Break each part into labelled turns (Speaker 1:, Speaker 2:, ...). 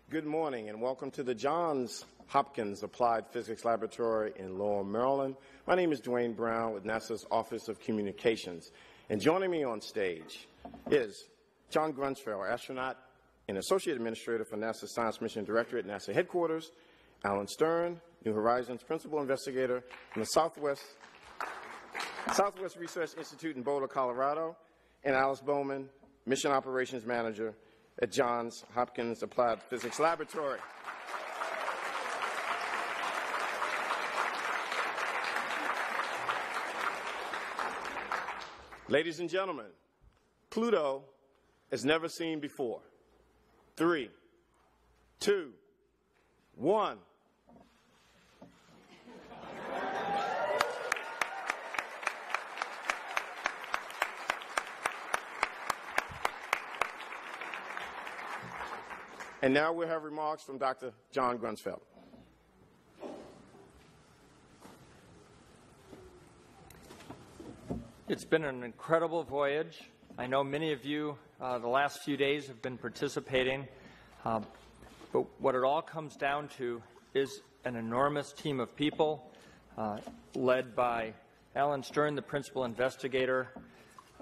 Speaker 1: Good morning and welcome to the Johns Hopkins Applied Physics Laboratory in Lowell, Maryland. My name is Dwayne Brown with NASA's Office of Communications. And joining me on stage is John Grunsfeld, astronaut and Associate Administrator for NASA's Science Mission Directorate at NASA Headquarters, Alan Stern, New Horizons Principal Investigator from the Southwest Research Institute in Boulder, Colorado, and Alice Bowman, Mission Operations Manager at Johns Hopkins Applied Physics Laboratory. Ladies and gentlemen, Pluto as never seen before. 3, 2, 1. And now we'll have remarks from Dr. John Grunsfeld.
Speaker 2: It's been an incredible voyage. I know many of you the last few days have been participating, but what it all comes down to is an enormous team of people led by Alan Stern, the principal investigator,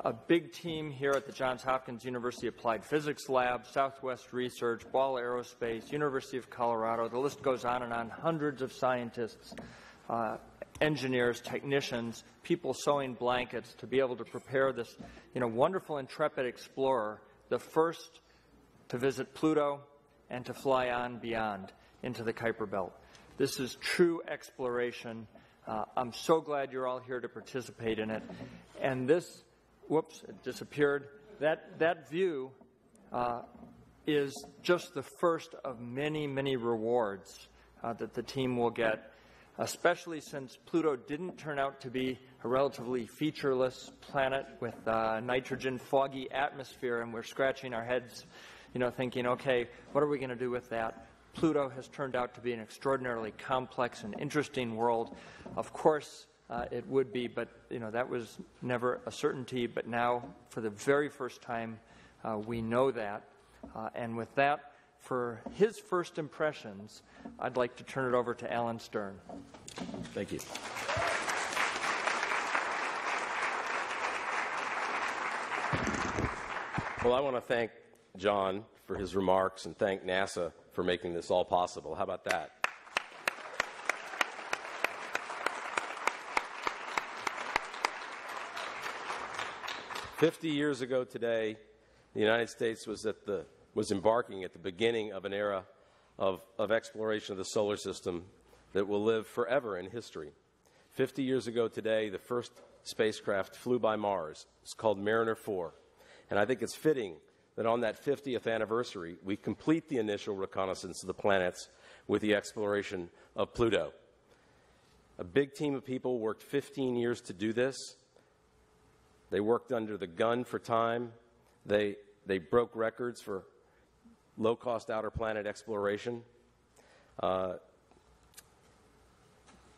Speaker 2: a big team here at the Johns Hopkins University Applied Physics Lab, Southwest Research, Ball Aerospace, University of Colorado. The list goes on and on. Hundreds of scientists, engineers, technicians, people sewing blankets to be able to prepare this, wonderful intrepid explorer, the first to visit Pluto and to fly on beyond into the Kuiper Belt. This is true exploration. I'm so glad you're all here to participate in it. And this whoops, it disappeared. That view is just the first of many, many rewards that the team will get, especially since Pluto didn't turn out to be a relatively featureless planet with a nitrogen foggy atmosphere, and we're scratching our heads, thinking, okay, what are we going to do with that? Pluto has turned out to be an extraordinarily complex and interesting world. Of course, it would be, but that was never a certainty. But now, for the very first time, we know that. And with that, for his first impressions, I'd like to turn it over to Alan Stern.
Speaker 3: Thank you. Well, I want to thank John for his remarks and thank NASA for making this all possible. How about that? 50 years ago today, the United States was embarking at the beginning of an era of exploration of the solar system that will live forever in history. 50 years ago today, the first spacecraft flew by Mars. It's called Mariner 4. And I think it's fitting that on that 50th anniversary, we complete the initial reconnaissance of the planets with the exploration of Pluto. A big team of people worked 15 years to do this. They worked under the gun for time. They broke records for low-cost outer planet exploration.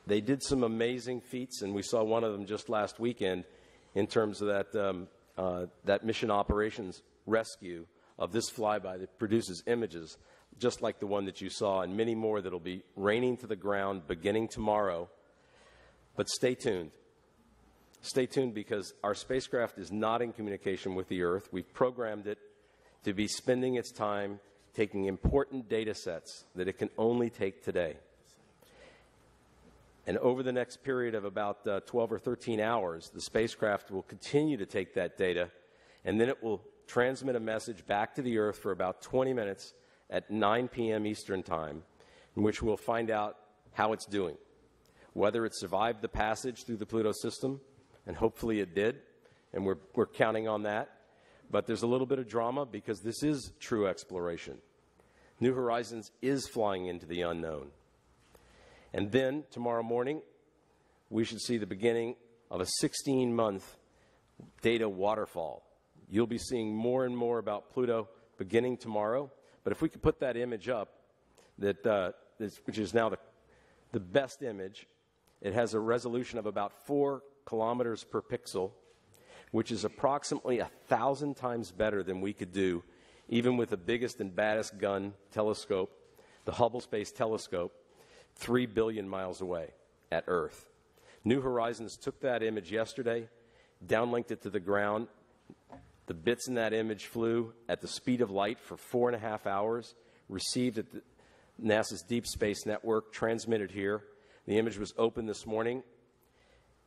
Speaker 3: They did some amazing feats, and we saw one of them just last weekend in terms of that mission operations rescue of this flyby that produces images just like the one that you saw, and many more that will be raining to the ground beginning tomorrow. But stay tuned. Stay tuned, because our spacecraft is not in communication with the Earth. We've programmed it to be spending its time taking important data sets that it can only take today. And over the next period of about 12 or 13 hours, the spacecraft will continue to take that data, and then it will transmit a message back to the Earth for about 20 minutes at 9 p.m. Eastern Time, in which we'll find out how it's doing, whether it survived the passage through the Pluto system, and hopefully it did, and we're counting on that. But there's a little bit of drama because this is true exploration. New Horizons is flying into the unknown. And then, tomorrow morning, we should see the beginning of a 16-month data waterfall. You'll be seeing more and more about Pluto beginning tomorrow. But if we could put that image up, which is now the best image, it has a resolution of about 4 kilometers per pixel, which is approximately 1,000 times better than we could do even with the biggest and baddest gun telescope the Hubble Space Telescope 3 billion miles away at Earth. New Horizons took that image yesterday, downlinked it to the ground. The bits in that image flew at the speed of light for 4.5 hours, received at NASA's Deep Space Network, transmitted here. The image was opened this morning.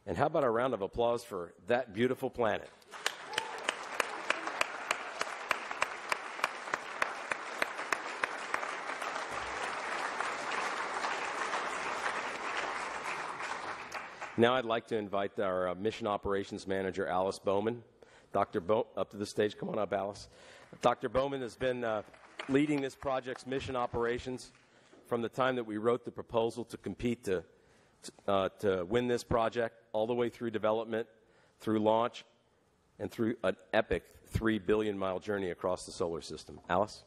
Speaker 3: And how about a round of applause for that beautiful planet? Now I'd like to invite our Mission Operations Manager, Alice Bowman. Dr. Up to the stage. Come on up, Alice. Dr. Bowman has been leading this project's mission operations from the time that we wrote the proposal to compete to win this project, all the way through development, through launch, and through an epic 3 billion mile journey across the solar system. Alice?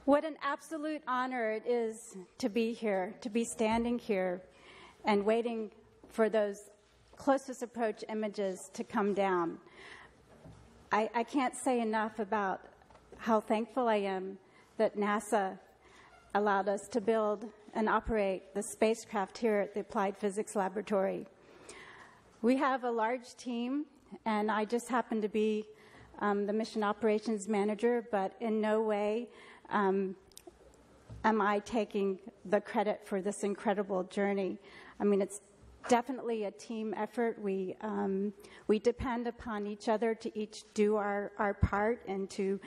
Speaker 4: What an absolute honor it is to be here, to be standing here and waiting for those closest approach images to come down. I can't say enough about how thankful I am that NASA allowed us to build and operate the spacecraft here at the Applied Physics Laboratory. We have a large team, and I just happen to be the Mission Operations Manager, but in no way am I taking the credit for this incredible journey. I mean, it's definitely a team effort. We depend upon each other to each do our part and to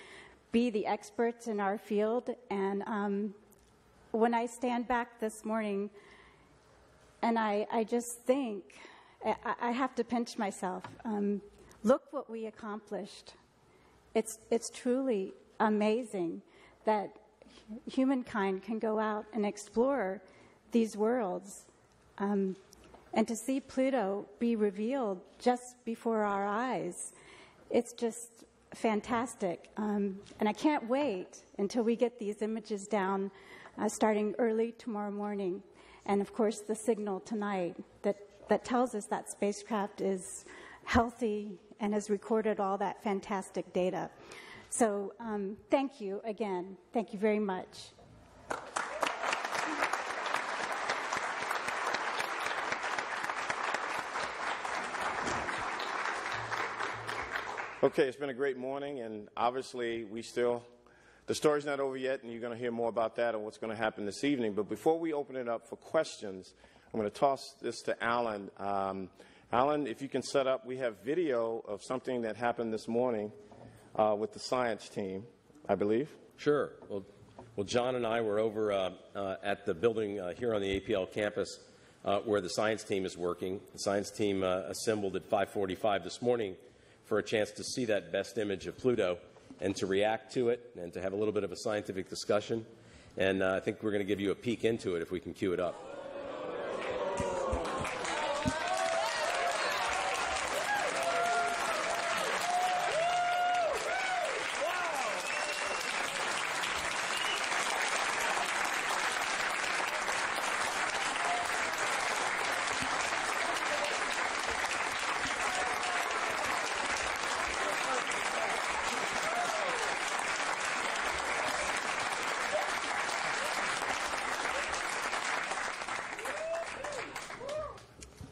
Speaker 4: be the experts in our field. And when I stand back this morning and I just think, I have to pinch myself. Look what we accomplished. It's truly amazing that humankind can go out and explore these worlds. And to see Pluto be revealed just before our eyes, it's just fantastic. And I can't wait until we get these images down starting early tomorrow morning. And, of course, the signal tonight that tells us that spacecraft is healthy and has recorded all that fantastic data. So thank you again. Thank you very much.
Speaker 1: Okay, it's been a great morning, and obviously the story's not over yet, and you're going to hear more about that and what's going to happen this evening. But before we open it up for questions, I'm going to toss this to Alan. Alan, if you can set up, we have video of something that happened this morning with the science team, I believe.
Speaker 3: Sure. Well, John and I were over at the building here on the APL campus where the science team is working. The science team assembled at 5:45 this morning for a chance to see that best image of Pluto and to react to it and to have a little bit of a scientific discussion. And I think we're going to give you a peek into it if we can cue it up.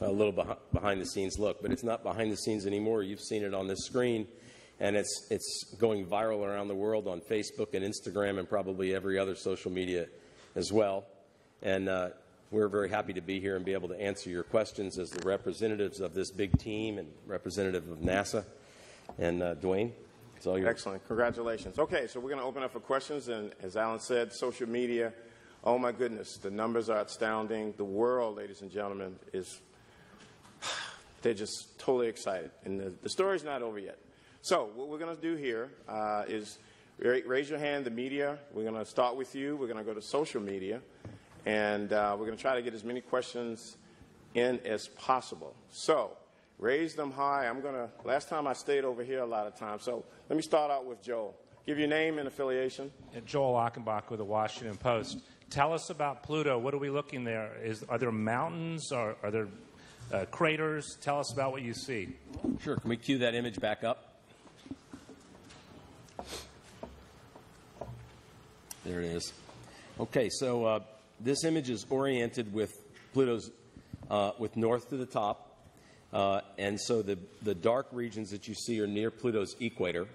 Speaker 3: A little behind-the-scenes look, but it's not behind-the-scenes anymore. You've seen it on this screen, and it's going viral around the world on Facebook and Instagram and probably every other social media as well. And we're very happy to be here and be able to answer your questions as the representatives of this big team and representative of NASA. And Dwayne, it's all yours.
Speaker 1: Excellent. Congratulations. Okay, so we're going to open up for questions, and as Alan said, social media, oh my goodness, the numbers are astounding. The world, ladies and gentlemen, they're just totally excited. And the story's not over yet. So what we're going to do here is raise your hand, the media. We're going to start with you. We're going to go to social media. And we're going to try to get as many questions in as possible. So raise them high. Last time I stayed over here a lot of times. So let me start out with Joel. Give your name and affiliation.
Speaker 5: Joel Achenbach with the Washington Post. Tell us about Pluto. What are we looking there? Are there mountains? Are there craters. Tell us about what you see.
Speaker 3: Sure. Can we cue that image back up? There it is. Okay, so this image is oriented with Pluto's with north to the top, and so the dark regions that you see are near Pluto's equator.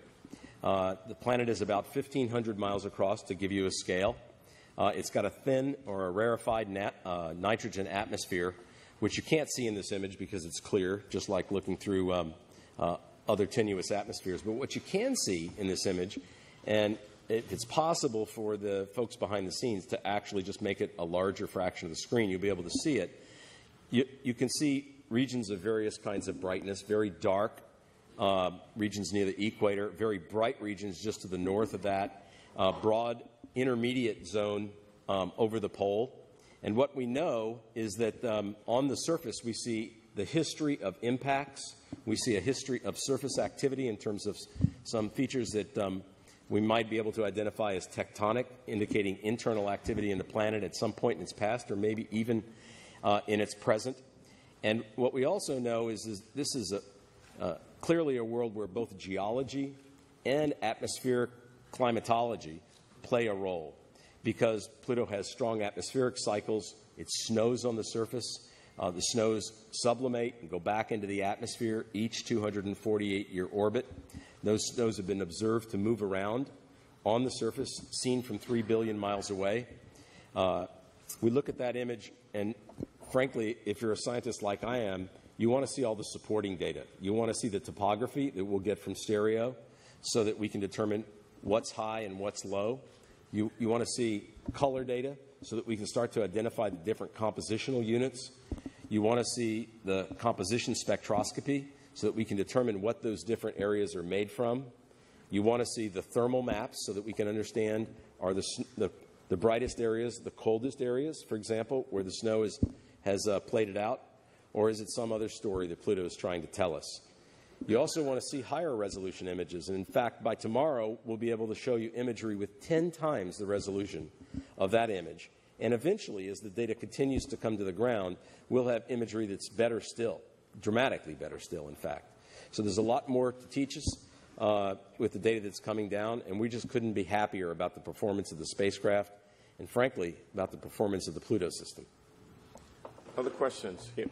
Speaker 3: The planet is about 1,500 miles across, to give you a scale. It's got a thin or a rarefied nitrogen atmosphere, which you can't see in this image because it's clear, just like looking through other tenuous atmospheres. But what you can see in this image, and it's possible for the folks behind the scenes to actually just make it a larger fraction of the screen, you'll be able to see it. You can see regions of various kinds of brightness, very dark regions near the equator, very bright regions just to the north of that, broad intermediate zone over the pole. And what we know is that on the surface we see the history of impacts. We see a history of surface activity in terms of some features that we might be able to identify as tectonic, indicating internal activity in the planet at some point in its past or maybe even in its present. And what we also know is this is clearly a world where both geology and atmospheric climatology play a role, because Pluto has strong atmospheric cycles. It snows on the surface. The snows sublimate and go back into the atmosphere each 248-year orbit. Those snows have been observed to move around on the surface, seen from 3 billion miles away. We look at that image, and frankly, if you're a scientist like I am, you want to see all the supporting data. You want to see the topography that we'll get from stereo so that we can determine what's high and what's low. You want to see color data so that we can start to identify the different compositional units. You want to see the composition spectroscopy so that we can determine what those different areas are made from. You want to see the thermal maps so that we can understand are the brightest areas, the coldest areas, for example, where the snow has plated out, or is it some other story that Pluto is trying to tell us? You also want to see higher resolution images. And in fact, by tomorrow, we'll be able to show you imagery with 10 times the resolution of that image. And eventually, as the data continues to come to the ground, we'll have imagery that's better still, dramatically better still, in fact. So there's a lot more to teach us with the data that's coming down, and we just couldn't be happier about the performance of the spacecraft and, frankly, about the performance of the Pluto system.
Speaker 1: Other questions? Here.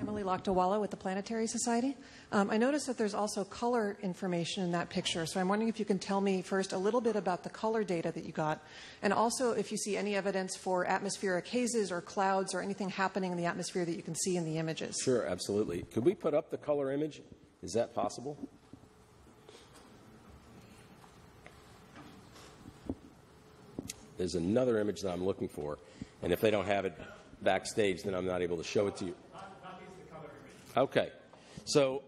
Speaker 6: Emily Lakdawala with the Planetary Society. I noticed that there's also color information in that picture, so I'm wondering if you can tell me first a little bit about the color data that you got, and also if you see any evidence for atmospheric hazes or clouds or anything happening in the atmosphere that you can see in the images.
Speaker 3: Sure, absolutely. Could we put up the color image? Is that possible? There's another image that I'm looking for, and if they don't have it backstage, then I'm not able to show it to you. Okay. So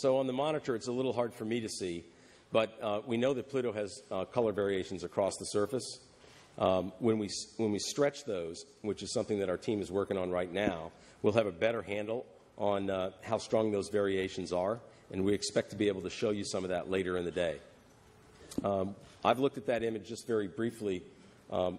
Speaker 3: on the monitor, it's a little hard for me to see, but we know that Pluto has color variations across the surface. When we stretch those, which is something that our team is working on right now, we'll have a better handle on how strong those variations are, and we expect to be able to show you some of that later in the day. I've looked at that image just very briefly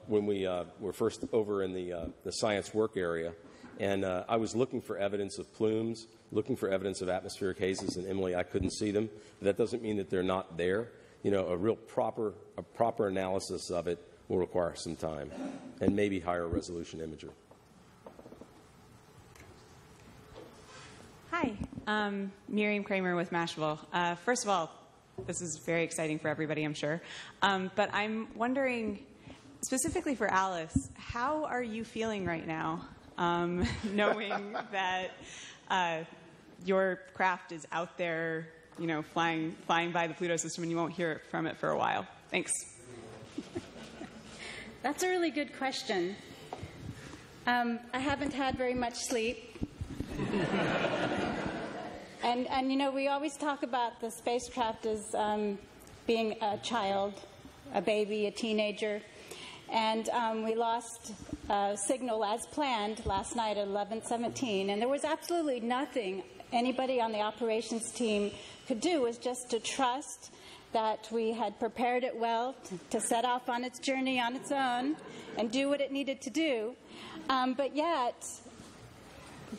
Speaker 3: when we were first over in the science work area, and I was looking for evidence of plumes, looking for evidence of atmospheric hazes, and Emily, I couldn't see them. But that doesn't mean that they're not there. You know, a proper analysis of it will require some time, and maybe higher resolution imagery.
Speaker 7: Hi, Miriam Kramer with Mashable. First of all, this is very exciting for everybody, I'm sure. But I'm wondering, specifically for Alice, how are you feeling right now, knowing that your craft is out there, you know, flying by the Pluto system, and you won't hear from it for a while? Thanks.
Speaker 4: That's a really good question. I haven't had very much sleep. And you know, we always talk about the spacecraft as being a child, a baby, a teenager. And we lost signal as planned last night at 11:17. And there was absolutely nothing anybody on the operations team could do, was just to trust that we had prepared it well to set off on its journey on its own and do what it needed to do. But yet,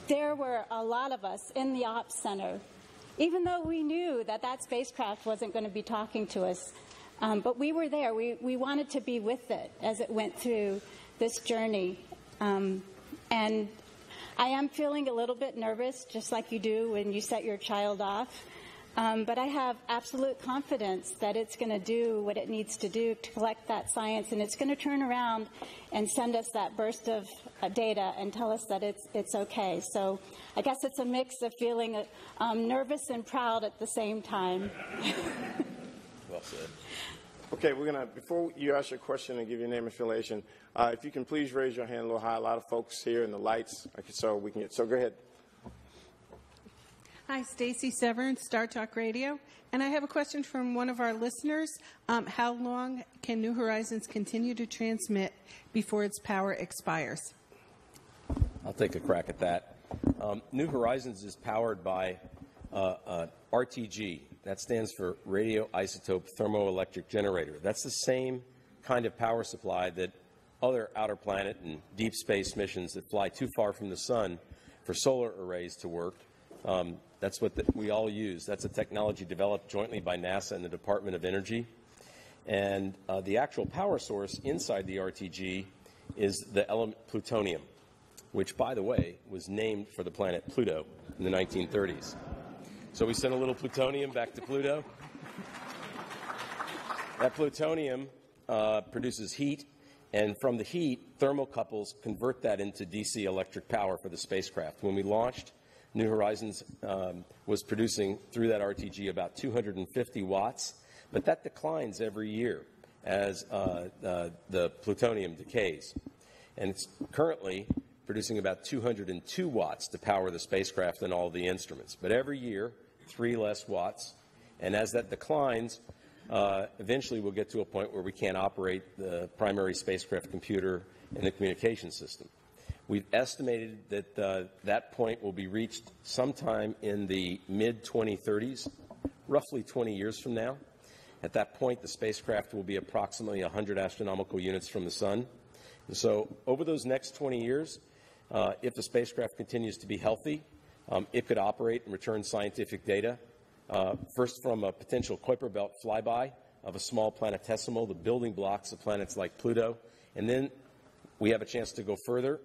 Speaker 4: there were a lot of us in the ops center, even though we knew that that spacecraft wasn't going to be talking to us. But we were there. We wanted to be with it as it went through this journey. And I am feeling a little bit nervous, just like you do when you set your child off. But I have absolute confidence that it's going to do what it needs to do to collect that science, and it's going to turn around and send us that burst of data and tell us that it's okay. So I guess it's a mix of feeling nervous and proud at the same time.
Speaker 3: Well said.
Speaker 1: Okay, we're going to, before you ask your question and give your name and affiliation, if you can please raise your hand a little high. A lot of folks here in the lights, so we can get, so go ahead.
Speaker 8: Hi, Stacy Severn, Star Talk Radio. And I have a question from one of our listeners. How long can New Horizons continue to transmit before its power expires?
Speaker 3: I'll take a crack at that. New Horizons is powered by RTG. That stands for Radioisotope Thermoelectric Generator. That's the same kind of power supply that other outer planet and deep space missions that fly too far from the sun for solar arrays to work. That's what we all use. That's a technology developed jointly by NASA and the Department of Energy. And the actual power source inside the RTG is the element plutonium, which, by the way, was named for the planet Pluto in the 1930s. So we sent a little plutonium back to Pluto. That plutonium produces heat, and from the heat, thermocouples convert that into DC electric power for the spacecraft. When we launched, New Horizons was producing through that RTG about 250 watts, but that declines every year as the plutonium decays. And it's currently producing about 202 watts to power the spacecraft and all the instruments. But every year, 3 less watts. And as that declines, eventually we'll get to a point where we can't operate the primary spacecraft computer and the communication system. We've estimated that that point will be reached sometime in the mid-2030s, roughly 20 years from now. At that point, the spacecraft will be approximately 100 astronomical units from the sun. And so over those next 20 years, if the spacecraft continues to be healthy, it could operate and return scientific data, first from a potential Kuiper Belt flyby of a small planetesimal, the building blocks of planets like Pluto, and then we have a chance to go further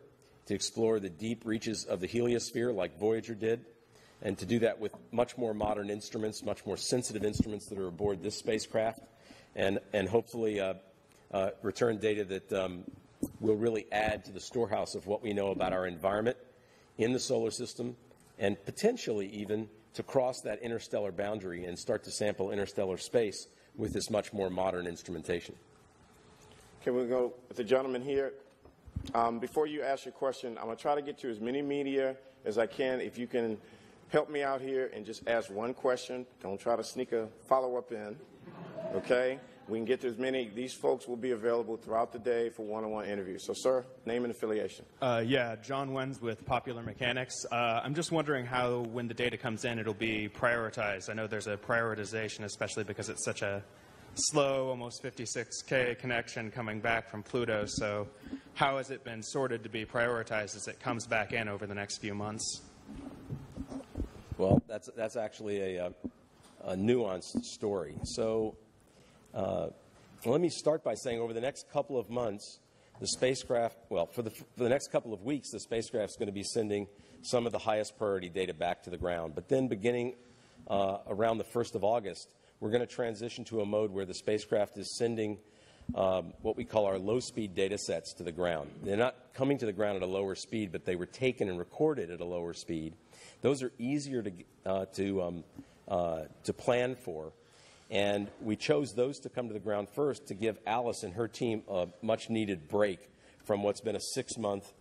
Speaker 3: to explore the deep reaches of the heliosphere like Voyager did, and to do that with much more modern instruments, much more sensitive instruments that are aboard this spacecraft, and hopefully return data that will really add to the storehouse of what we know about our environment in the solar system, and potentially even to cross that interstellar boundary and start to sample interstellar space with this much more modern instrumentation.
Speaker 1: Can we go with the gentleman here? Before you ask your question, I'm going to try to get to as many media as I can. If you can help me out here and just ask one question, don't try to sneak a follow-up in, okay? We can get to as many. These folks will be available throughout the day for one-on-one interviews. So, sir, name and affiliation.
Speaker 9: Yeah, John Wenz with Popular Mechanics. I'm just wondering how, when the data comes in, it'll be prioritized. I know there's a prioritization, especially because it's such a slow, almost 56K connection coming back from Pluto. So how has it been sorted to be prioritized as it comes back in over the next few months?
Speaker 3: Well, that's actually a nuanced story. So let me start by saying over the next couple of months, the spacecraft, well, for the next couple of weeks, the spacecraft's going to be sending some of the highest priority data back to the ground. But then beginning around the 1st of August, we're going to transition to a mode where the spacecraft is sending what we call our low-speed data sets to the ground. They're not coming to the ground at a lower speed, but they were taken and recorded at a lower speed. Those are easier to plan for. And we chose those to come to the ground first to give Alice and her team a much-needed break from what's been a 6-month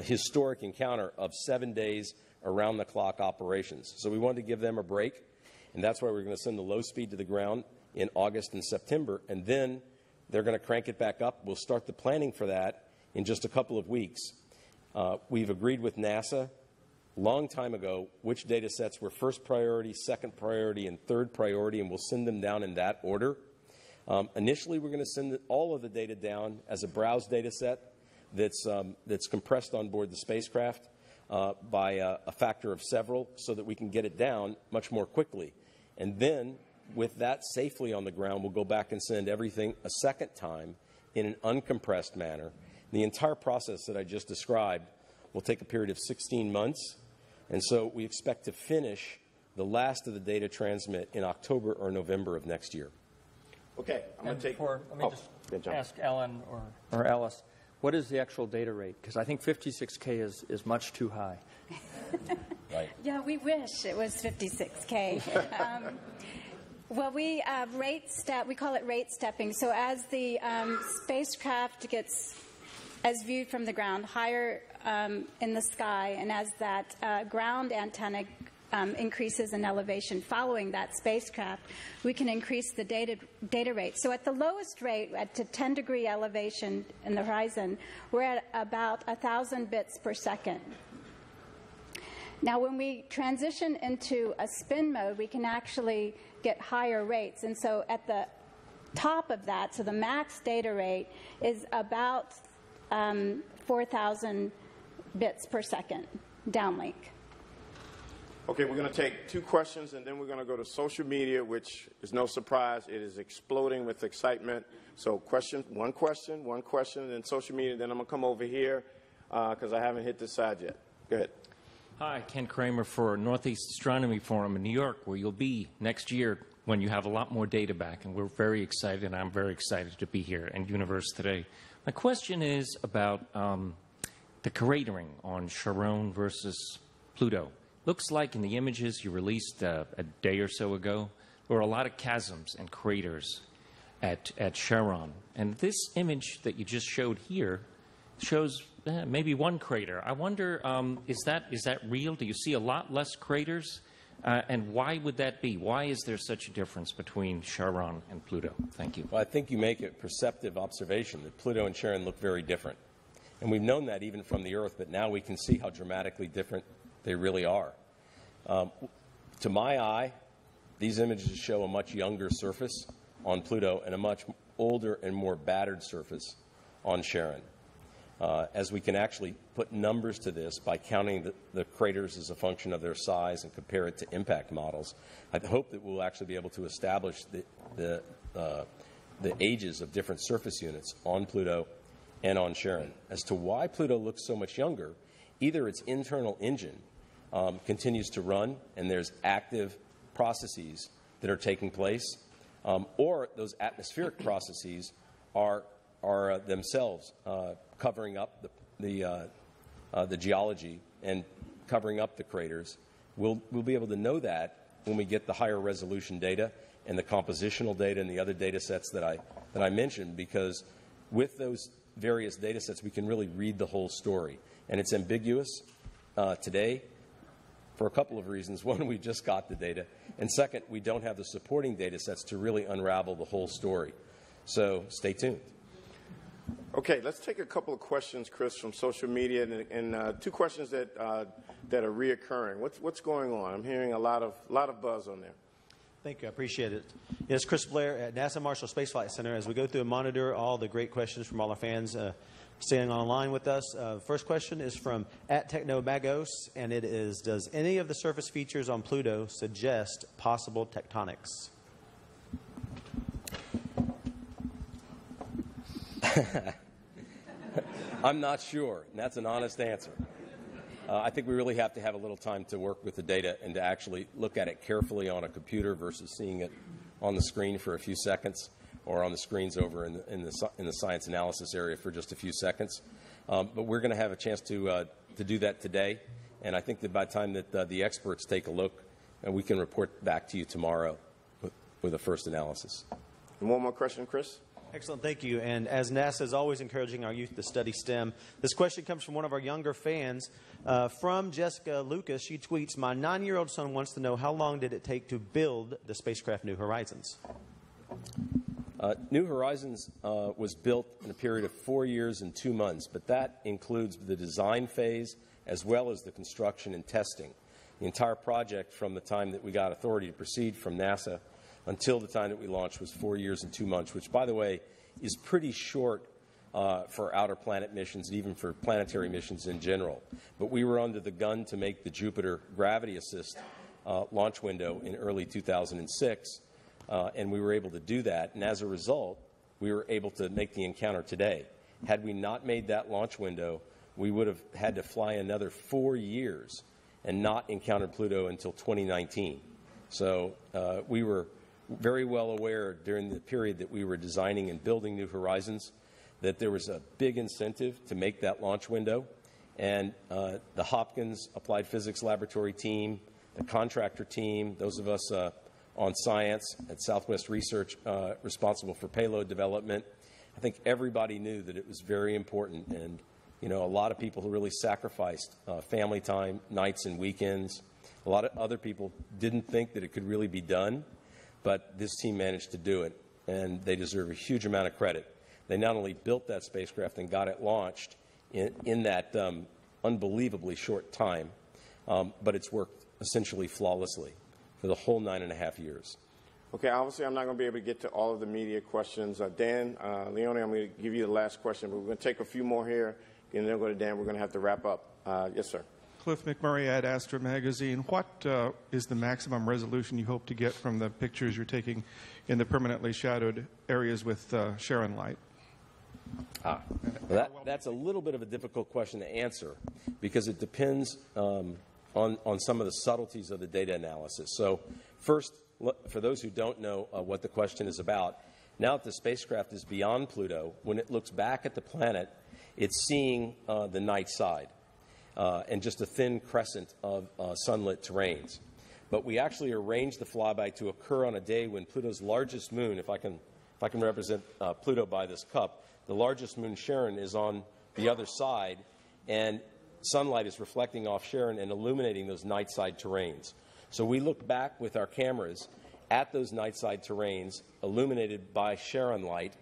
Speaker 3: historic encounter of 7 days around-the-clock operations. So we wanted to give them a break. And that's why we're going to send the low speed to the ground in August and September. And then they're going to crank it back up. We'll start the planning for that in just a couple of weeks. We've agreed with NASA a long time ago which data sets were first priority, second priority, and third priority, and we'll send them down in that order. Initially, we're going to send all of the data down as a browse data set that's compressed on board the spacecraft. by a factor of several so that we can get it down much more quickly. And then, with that safely on the ground, we'll go back and send everything a second time in an uncompressed manner. The entire process that I just described will take a period of 16 months. And so we expect to finish the last of the data transmit in October or November of next year.
Speaker 1: Okay, I'm going to take...
Speaker 2: Let me just ask Ellen or Alice, what is the actual data rate? Because I think 56K is much too high.
Speaker 3: Right.
Speaker 4: Yeah, we wish it was 56K. Well, we call it rate stepping. So as the spacecraft gets, as viewed from the ground, higher in the sky, and as that ground antenna increases in elevation following that spacecraft, we can increase the data rate. So at the lowest rate, at 10-degree elevation in the horizon, we're at about 1,000 bits per second. Now, when we transition into a spin mode, we can actually get higher rates. And so at the top of that, so the max data rate is about 4,000 bits per second downlink.
Speaker 1: Okay, we're going to take two questions, and then we're going to go to social media, which is no surprise. It is exploding with excitement. So one question, and then social media. Then I'm going to come over here because I haven't hit this side yet. Go ahead.
Speaker 10: Hi, Ken Kramer for Northeast Astronomy Forum in New York, where you'll be next year when you have a lot more data back. And we're very excited, and I'm very excited to be here and Universe today. My question is about the cratering on Charon versus Pluto. Looks like in the images you released a day or so ago, there were a lot of chasms and craters at Charon. And this image that you just showed here shows maybe one crater. I wonder, is that real? Do you see a lot less craters? And why would that be? Why is there such a difference between Charon and Pluto? Thank you.
Speaker 3: Well, I think you make a perceptive observation that Pluto and Charon look very different. And we've known that even from the Earth, but now we can see how dramatically different they really are. To my eye, these images show a much younger surface on Pluto and a much older and more battered surface on Charon. As we can actually put numbers to this by counting the craters as a function of their size and compare it to impact models, I hope that we'll actually be able to establish the ages of different surface units on Pluto and on Charon. As to why Pluto looks so much younger, either its internal engine continues to run and there's active processes that are taking place, or those atmospheric processes are themselves covering up the geology and covering up the craters. We'll be able to know that when we get the higher resolution data and the compositional data and the other data sets that I mentioned, because with those various data sets we can really read the whole story. And it's ambiguous today for a couple of reasons. One, we just got the data, and second, we don't have the supporting data sets to really unravel the whole story. So stay tuned.
Speaker 1: Okay, let's take a couple of questions, Chris, from social media, and two questions that are reoccurring. What's going on? I'm hearing a lot of buzz on there.
Speaker 11: Thank you. I appreciate it. Yes, Chris Blair at NASA Marshall Space Flight Center. As we go through and monitor all the great questions from all our fans staying online with us, first question is from @TechnoMagos, and it is, does any of the surface features on Pluto suggest possible tectonics?
Speaker 3: I'm not sure, and that's an honest answer. I think we really have to have a little time to work with the data and to actually look at it carefully on a computer versus seeing it on the screen for a few seconds or on the screens over in the science analysis area for just a few seconds. But we're going to have a chance to do that today, and I think that by the time that the experts take a look, and we can report back to you tomorrow with a first analysis.
Speaker 1: And one more question, Chris?
Speaker 11: Excellent, thank you. And as NASA is always encouraging our youth to study STEM, this question comes from one of our younger fans, from Jessica Lucas. She tweets, my 9-year-old son wants to know how long did it take to build the spacecraft New Horizons?
Speaker 3: New Horizons was built in a period of 4 years and 2 months, but that includes the design phase as well as the construction and testing. The entire project from the time that we got authority to proceed from NASA until the time that we launched was 4 years and 2 months, which, by the way, is pretty short for outer planet missions and even for planetary missions in general. But we were under the gun to make the Jupiter gravity assist launch window in early 2006, and we were able to do that. And as a result, we were able to make the encounter today. Had we not made that launch window, we would have had to fly another 4 years and not encountered Pluto until 2019. So we were very well aware during the period that we were designing and building New Horizons that there was a big incentive to make that launch window. And the Hopkins Applied Physics Laboratory team, the contractor team, those of us on science at Southwest Research responsible for payload development, I think everybody knew that it was very important. And, you know, a lot of people who really sacrificed family time, nights and weekends. A lot of other people didn't think that it could really be done, but this team managed to do it, and they deserve a huge amount of credit. They not only built that spacecraft and got it launched in that unbelievably short time, but it's worked essentially flawlessly for the whole 9.5 years.
Speaker 1: Okay, obviously I'm not going to be able to get to all of the media questions. Dan, Leone, I'm going to give you the last question, but we're going to take a few more here, and then we'll go to Dan. We're going to have to wrap up. Yes, sir.
Speaker 12: Cliff McMurray at Astra Magazine. What is the maximum resolution you hope to get from the pictures you're taking in the permanently shadowed areas with Sharon light?
Speaker 3: Well, that's a little bit of a difficult question to answer because it depends on some of the subtleties of the data analysis. So first, for those who don't know what the question is about, now that the spacecraft is beyond Pluto, when it looks back at the planet, it's seeing the night side and just a thin crescent of sunlit terrains. But we actually arranged the flyby to occur on a day when Pluto's largest moon, if I can represent Pluto by this cup, the largest moon, Charon, is on the other side, and sunlight is reflecting off Charon and illuminating those night side terrains. So we look back with our cameras at those night side terrains illuminated by Charon light,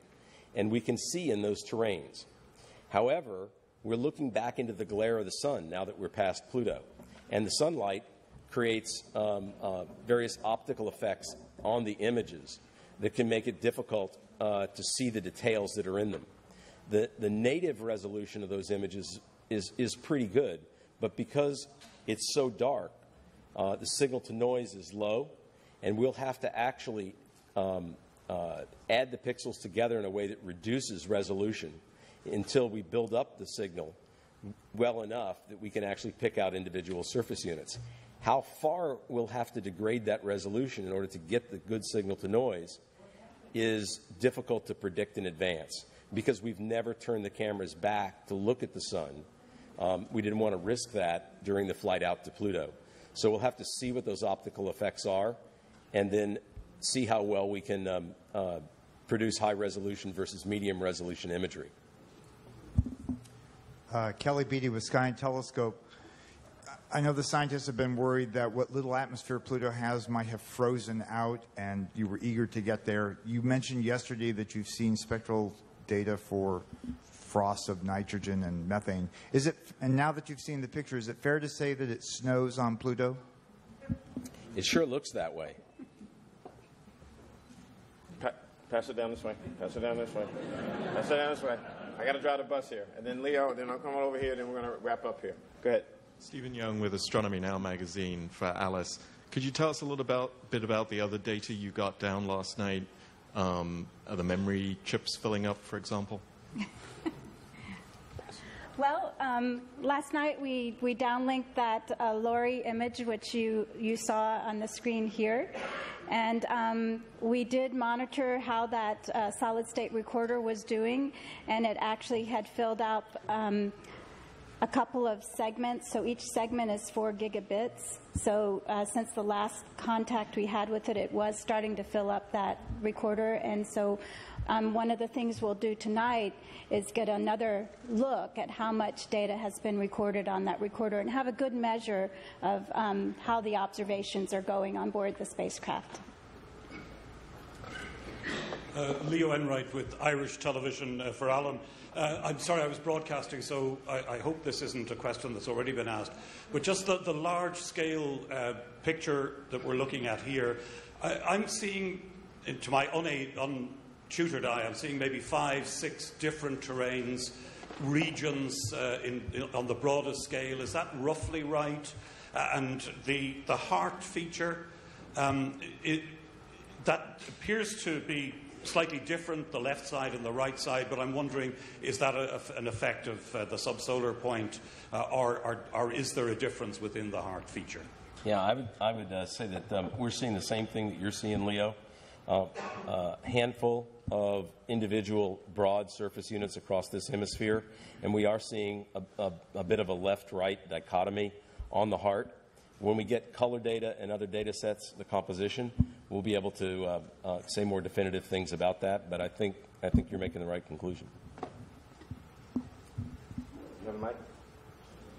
Speaker 3: and we can see in those terrains. However, we're looking back into the glare of the sun now that we're past Pluto, and the sunlight creates various optical effects on the images that can make it difficult to see the details that are in them. The native resolution of those images is pretty good, but because it's so dark, the signal to noise is low, and we'll have to actually add the pixels together in a way that reduces resolution until we build up the signal well enough that we can actually pick out individual surface units. How far we'll have to degrade that resolution in order to get the good signal to noise is difficult to predict in advance because we've never turned the cameras back to look at the sun. We didn't want to risk that during the flight out to Pluto. So we'll have to see what those optical effects are and then see how well we can produce high resolution versus medium resolution imagery.
Speaker 13: Kelly Beatty with Sky and Telescope. I know the scientists have been worried that what little atmosphere Pluto has might have frozen out, and you were eager to get there. You mentioned yesterday that you've seen spectral data for frost of nitrogen and methane. Is it? And now that you've seen the picture, is it fair to say that it snows on Pluto?
Speaker 3: It sure looks that way.
Speaker 1: Pass it down this way. Pass it down this way. Pass it down this way. I got to drive the bus here. And then Leo, then I'll come on over here, then we're going to wrap up here. Go ahead.
Speaker 14: Stephen Young with Astronomy Now magazine for Alice. Could you tell us a little bit about the other data you got down last night? Are the memory chips filling up, for example?
Speaker 4: Well, last night we downlinked that LORRI image, which you saw on the screen here. And we did monitor how that solid-state recorder was doing, and it actually had filled out a couple of segments. So each segment is 4 gigabits. So since the last contact we had with it, it was starting to fill up that recorder. And so one of the things we'll do tonight is get another look at how much data has been recorded on that recorder and have a good measure of how the observations are going on board the spacecraft.
Speaker 15: Leo Enright with Irish Television for Alan. I'm sorry, I was broadcasting, so I hope this isn't a question that's already been asked. But just the large-scale picture that we're looking at here, I'm seeing, to my tutored eye, I'm seeing maybe 5, 6 different terrains, regions on the broader scale. Is that roughly right? And the heart feature, that appears to be slightly different, the left side and the right side, but I'm wondering, is that an effect of the subsolar point, or is there a difference within the heart feature?
Speaker 3: Yeah, I would say that we're seeing the same thing that you're seeing, Leo. A handful of individual broad surface units across this hemisphere, and we are seeing a bit of a left-right dichotomy on the heart. When we get color data and other data sets, the composition, we'll be able to say more definitive things about that, but I think you're making the right conclusion.
Speaker 1: You have a mic?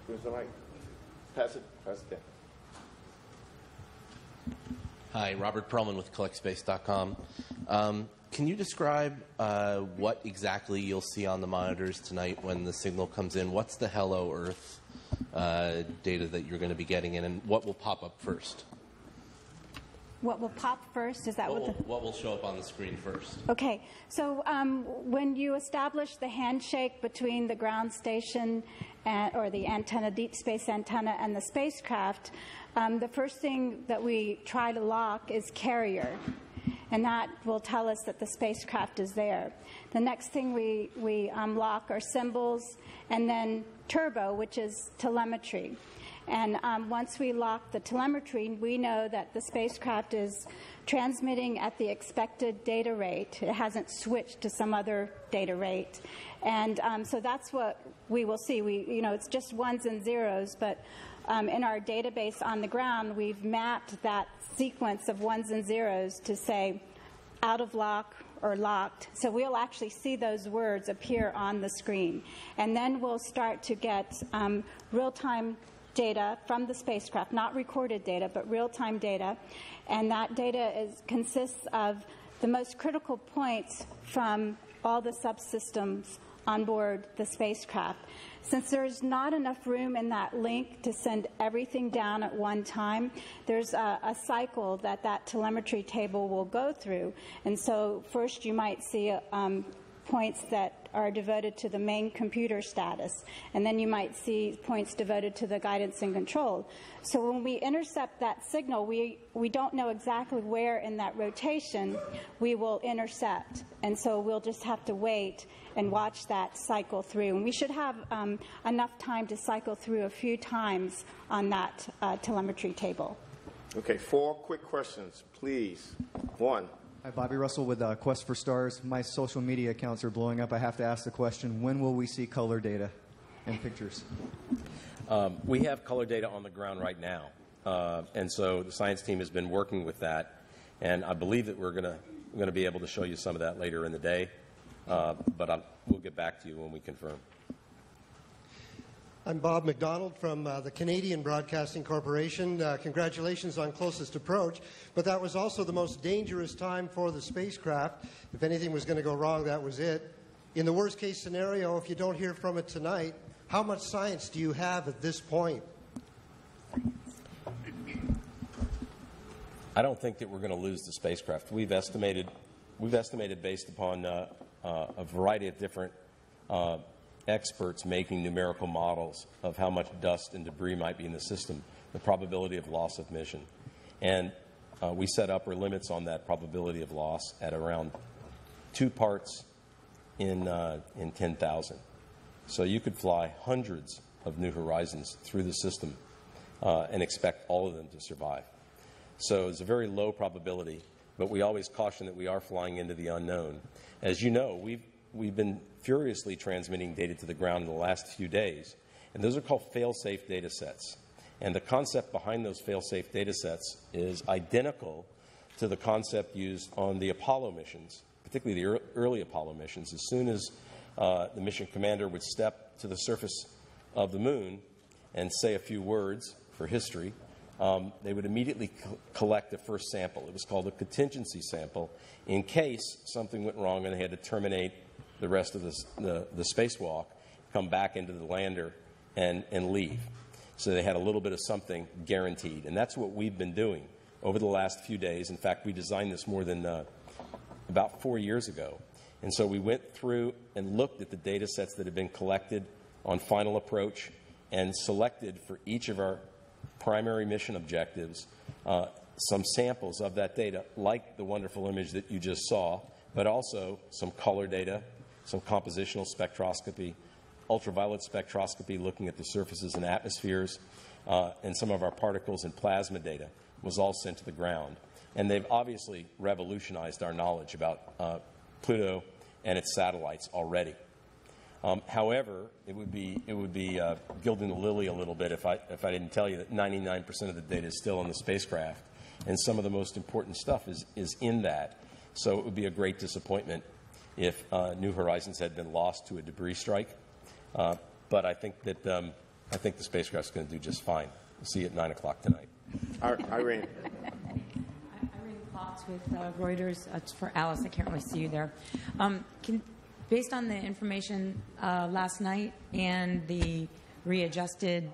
Speaker 1: Who's the mic? Pass it down.
Speaker 16: Hi, Robert Perlman with CollectSpace.com. Can you describe what exactly you'll see on the monitors tonight when the signal comes in? What's the Hello Earth data that you're going to be getting in, and what will pop up first?
Speaker 4: What will pop first? Is that
Speaker 16: what will show up on the screen first?
Speaker 4: Okay, so when you establish the handshake between the ground station or the antenna, deep space antenna, and the spacecraft, the first thing that we try to lock is carrier, and that will tell us that the spacecraft is there. The next thing we lock are symbols, and then turbo, which is telemetry. And once we lock the telemetry, we know that the spacecraft is transmitting at the expected data rate. It hasn't switched to some other data rate. And so that's what we will see. It's just ones and zeros, but in our database on the ground, we've mapped that sequence of ones and zeros to say out of lock or locked. So we'll actually see those words appear on the screen. And then we'll start to get real-time data from the spacecraft, not recorded data, but real-time data. And that data consists of the most critical points from all the subsystems on board the spacecraft. Since there's not enough room in that link to send everything down at one time, there's a cycle that telemetry table will go through. And so first you might see points that are devoted to the main computer status, and then you might see points devoted to the guidance and control. So when we intercept that signal, we don't know exactly where in that rotation we will intercept, and so we'll just have to wait and watch that cycle through. And we should have enough time to cycle through a few times on that telemetry table.
Speaker 1: Okay, 4 quick questions, please. 1.
Speaker 17: Hi, Bobby Russell with Quest for Stars. My social media accounts are blowing up. I have to ask the question, when will we see color data and pictures?
Speaker 3: We have color data on the ground right now. And so the science team has been working with that. And I believe that we're going to be able to show you some of that later in the day. But we'll get back to you when we confirm.
Speaker 18: I'm Bob McDonald from the Canadian Broadcasting Corporation. Congratulations on closest approach, but that was also the most dangerous time for the spacecraft. If anything was going to go wrong, that was it. In the worst case scenario, if you don't hear from it tonight, how much science do you have at this point?
Speaker 3: I don't think that we're going to lose the spacecraft. We've estimated based upon a variety of different experts making numerical models of how much dust and debris might be in the system, the probability of loss of mission. And we set upper limits on that probability of loss at around 2 parts in 10,000. So you could fly hundreds of New Horizons through the system and expect all of them to survive. So it's a very low probability, but we always caution that we are flying into the unknown. As you know, we've been furiously transmitting data to the ground in the last few days, and those are called fail-safe data sets. And the concept behind those fail-safe data sets is identical to the concept used on the Apollo missions, particularly the early Apollo missions. As soon as the mission commander would step to the surface of the moon and say a few words for history, they would immediately collect the first sample. It was called a contingency sample in case something went wrong and they had to terminate the rest of the spacewalk, come back into the lander, and leave. So they had a little bit of something guaranteed. And that's what we've been doing over the last few days. In fact, we designed this more than about 4 years ago. And so we went through and looked at the data sets that had been collected on final approach and selected for each of our primary mission objectives some samples of that data, like the wonderful image that you just saw, but also some color data, some compositional spectroscopy, ultraviolet spectroscopy looking at the surfaces and atmospheres, and some of our particles and plasma data was all sent to the ground. And they've obviously revolutionized our knowledge about Pluto and its satellites already. However, it would be gilding the lily a little bit if I didn't tell you that 99% of the data is still in the spacecraft, and some of the most important stuff is in that. So it would be a great disappointment if New Horizons had been lost to a debris strike. But I think that the spacecraft's going to do just fine. We'll see you at 9 o'clock tonight.
Speaker 1: Irene.
Speaker 19: Irene Fox with Reuters. It's for Alice. I can't really see you there. Based on the information last night and the readjusted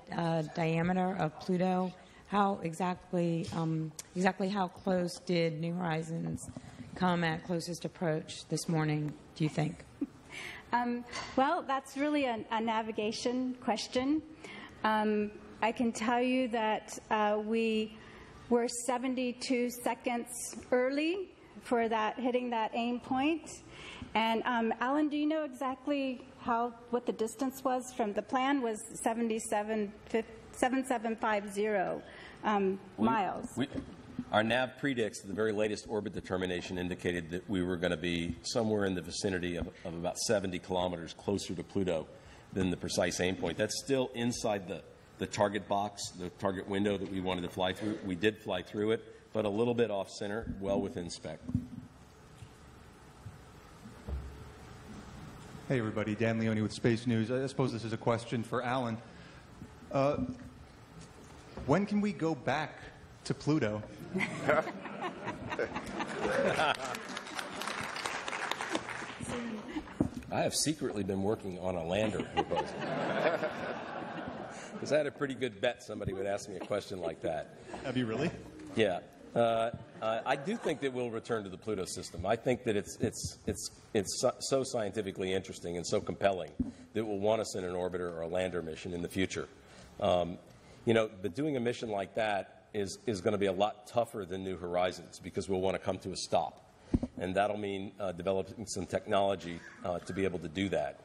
Speaker 19: diameter of Pluto, how exactly how close did New Horizons come at closest approach this morning, do you think?
Speaker 4: Well, that's really a navigation question. I can tell you that we were 72 seconds early for hitting that aim point. And Alan, do you know exactly what the distance was from the plan? Was 7750 miles.
Speaker 3: Our nav predicts, the very latest orbit determination indicated that we were going to be somewhere in the vicinity of about 70 kilometers closer to Pluto than the precise aim point. That's still inside the target box, the target window that we wanted to fly through. We did fly through it, but a little bit off center, well within spec.
Speaker 20: Hey, everybody. Dan Leone with Space News. I suppose this is a question for Alan. When can we go back to Pluto?
Speaker 3: I have secretly been working on a lander proposal. Because I had a pretty good bet somebody would ask me a question like that.
Speaker 20: Have you really?
Speaker 3: Yeah. I do think that we'll return to the Pluto system. I think that it's so scientifically interesting and so compelling that we'll want us in an orbiter or a lander mission in the future. But doing a mission like that is going to be a lot tougher than New Horizons because we'll want to come to a stop. And that'll mean developing some technology to be able to do that,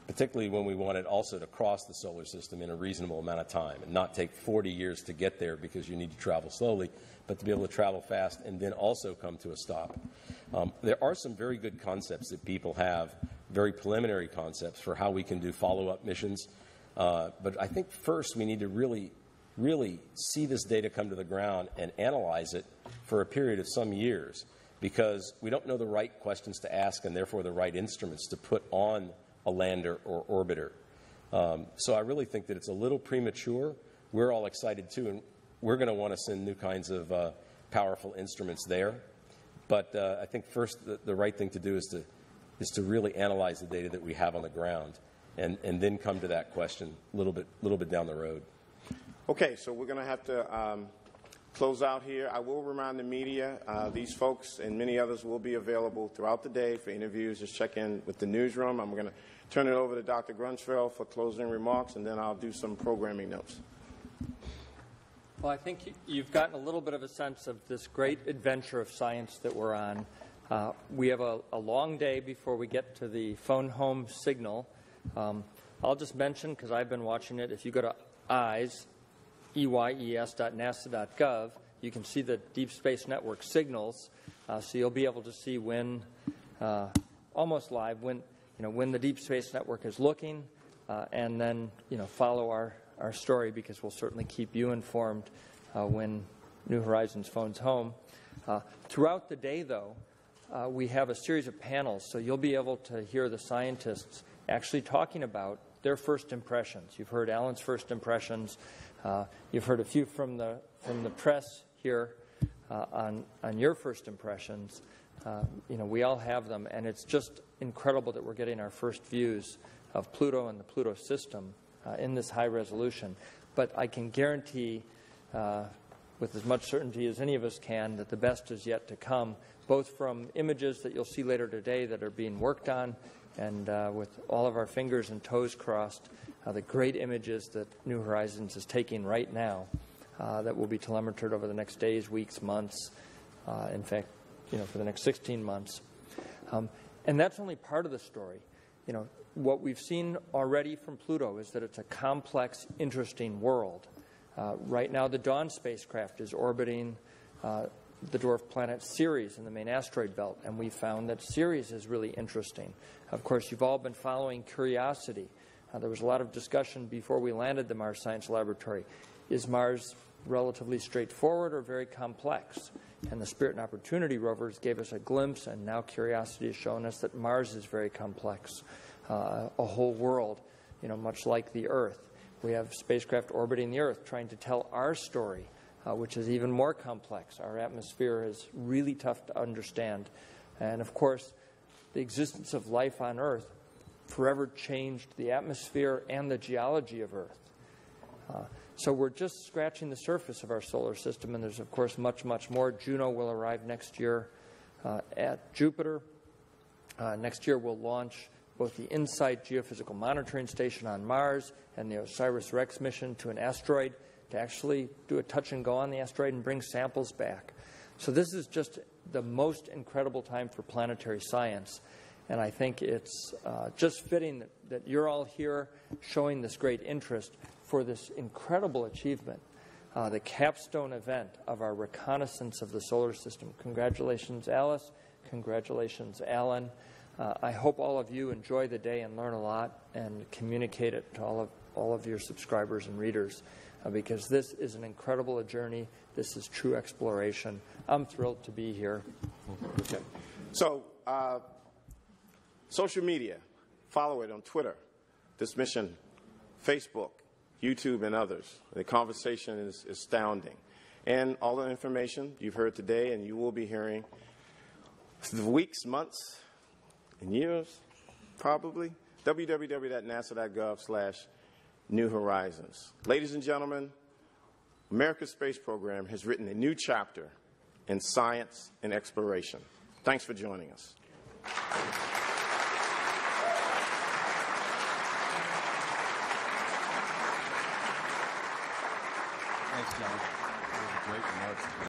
Speaker 3: particularly when we want it also to cross the solar system in a reasonable amount of time and not take 40 years to get there because you need to travel slowly, but to be able to travel fast and then also come to a stop. There are some very good concepts that people have, very preliminary concepts for how we can do follow-up missions. But I think first we need to really see this data come to the ground and analyze it for a period of some years because we don't know the right questions to ask and therefore the right instruments to put on a lander or orbiter. So I really think that it's a little premature. We're all excited too, and we're going to want to send new kinds of powerful instruments there. But I think first the right thing to do is to really analyze the data that we have on the ground and then come to that question a little bit down the road.
Speaker 1: Okay, so we're going to have to close out here. I will remind the media, these folks and many others will be available throughout the day for interviews. Just check in with the newsroom. I'm going to turn it over to Dr. Grunfeld for closing remarks, and then I'll do some programming notes.
Speaker 2: Well, I think you've gotten a little bit of a sense of this great adventure of science that we're on. We have a long day before we get to the phone home signal. I'll just mention, because I've been watching it, if you go to eyes.nasa.gov, you can see the Deep Space Network signals. So you'll be able to see when, almost live, when the Deep Space Network is looking, and then follow our story, because we'll certainly keep you informed when New Horizons phones home. Throughout the day, though, we have a series of panels, so you'll be able to hear the scientists actually talking about their first impressions. You've heard Alan's first impressions. You've heard a few from the press here on your first impressions. We all have them, and it's just incredible that we're getting our first views of Pluto and the Pluto system in this high resolution. But I can guarantee, with as much certainty as any of us can that the best is yet to come, both from images that you'll see later today that are being worked on, and with all of our fingers and toes crossed, the great images that New Horizons is taking right now that will be telemetered over the next days, weeks, months, in fact, for the next 16 months. And that's only part of the story. What we've seen already from Pluto is that it's a complex, interesting world. Right now, the Dawn spacecraft is orbiting the dwarf planet Ceres in the main asteroid belt, and we found that Ceres is really interesting. Of course, you've all been following Curiosity. There was a lot of discussion before we landed the Mars Science Laboratory. Is Mars relatively straightforward or very complex? And the Spirit and Opportunity rovers gave us a glimpse, and now Curiosity has shown us that Mars is very complex, a whole world, much like the Earth. We have spacecraft orbiting the Earth trying to tell our story, which is even more complex. Our atmosphere is really tough to understand. And, of course, the existence of life on Earth forever changed the atmosphere and the geology of Earth. So we're just scratching the surface of our solar system, and there's, of course, much, much more. Juno will arrive next year at Jupiter. Next year we'll launch both the InSight geophysical monitoring station on Mars and the OSIRIS-REx mission to an asteroid to actually do a touch and go on the asteroid and bring samples back. So this is just the most incredible time for planetary science. And I think it's just fitting that you're all here showing this great interest for this incredible achievement, the capstone event of our reconnaissance of the solar system. Congratulations, Alice. Congratulations, Alan. I hope all of you enjoy the day and learn a lot and communicate it to all of your subscribers and readers, because this is an incredible journey. This is true exploration. I'm thrilled to be here.
Speaker 1: Okay. So, social media, follow it on Twitter, This Mission, Facebook, YouTube, and others. The conversation is astounding. And all the information you've heard today and you will be hearing the weeks, months, and years, probably, www.nasa.gov/New Horizons. Ladies and gentlemen, America's space program has written a new chapter in science and exploration. Thanks for joining us.
Speaker 21: Thanks, John. Those are great remarks.